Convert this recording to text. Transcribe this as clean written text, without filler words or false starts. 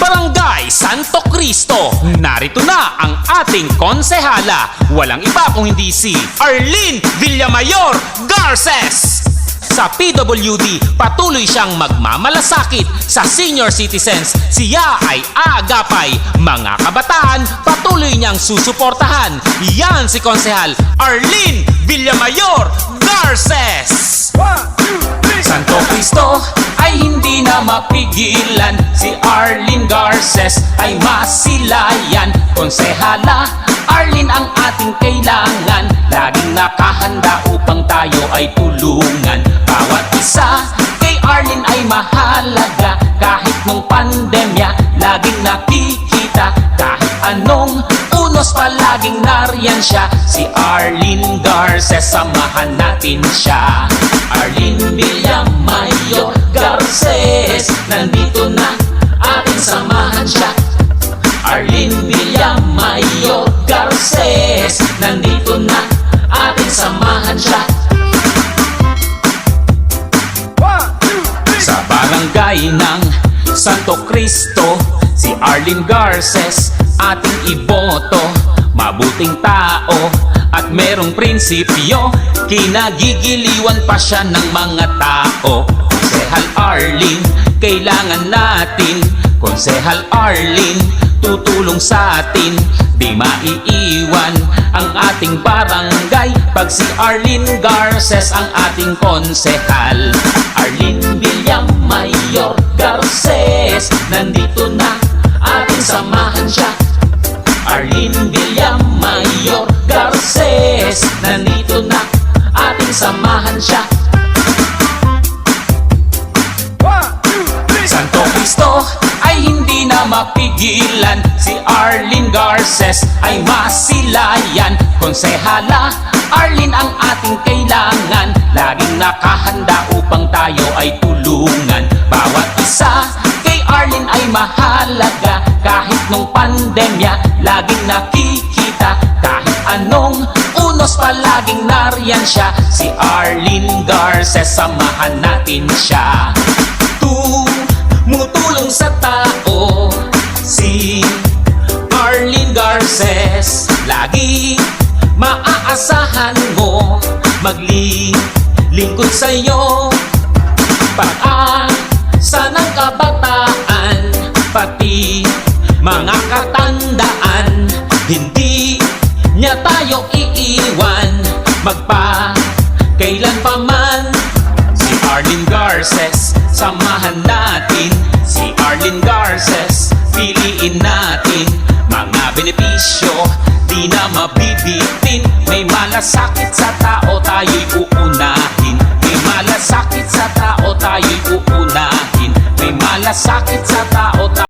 Barangay Santo Cristo, narito na ang ating konsehala. Walang iba kung hindi si Arlene Villamayor Garces. Sa PWD, patuloy siyang magmamalasakit sa senior citizens. Siya ay aagapay mga kabataan, patuloy niyang susuportahan. Yan si Konsehal Arlene Villamayor Garces. Santo Cristo ay hindi na mapigilan, si Arlene Garces ay masilayan. Konsehala Arlene ang ating kailangan, laging nakahanda upang tayo ay tulungan. Bawat isa kay Arlene ay mahalaga, kahit nung pandemya laging nakikita. Kahit anong unos palaging nariyan siya, si Arlene Garces, samahan natin siya. Arlene Villamayor Garces, nandito na, ating samahan siya. Arlene Villamayor Garces, nandito na, ating samahan siya. Sa barangay ng Santo Cristo, si Arlene Garces ating iboto. Mabuting tao at merong prinsipyo, kinagigiliwan pa siya ng mga tao. Konsehal Arlene, kailangan natin. Konsehal Arlene, tutulong sa atin. Di maiiwan ang ating barangay pag si Arlene Garces ang ating konsehal. Arlene Villamayor Garces, nandito na, ating samahan siya. Arlene Villamayor Garces, nandito na, ating samahan siya. Santo Cristo ay hindi na mapigilan, si Arlene Garces ay masilayan. Konsehala Arlene ang ating kailangan, laging nakahanda upang tayo ay tulungan. Bawat isa kay Arlene ay mahalaga, kahit nung pandemya laging nakikita. Kahit anong unos palaging nariyan siya, si Arlene Garces, samahan natin siya. Tumutulong sa tao si Arlene Garces, lagi maaasahan mo, maglilingkod sa'yo. Pag-asa ng kabataan, pati mga katandaan, hindi niya tayo iiwan, magpa-kailan pa man. Si Arlene Garces, samahan natin. Si Arlene Garces, piliin natin. Mga benepisyo, di na mabibitin. May malasakit sa tao, tayo'y uunahin. May malasakit sa tao, tayo'y uunahin. May malasakit sa tao,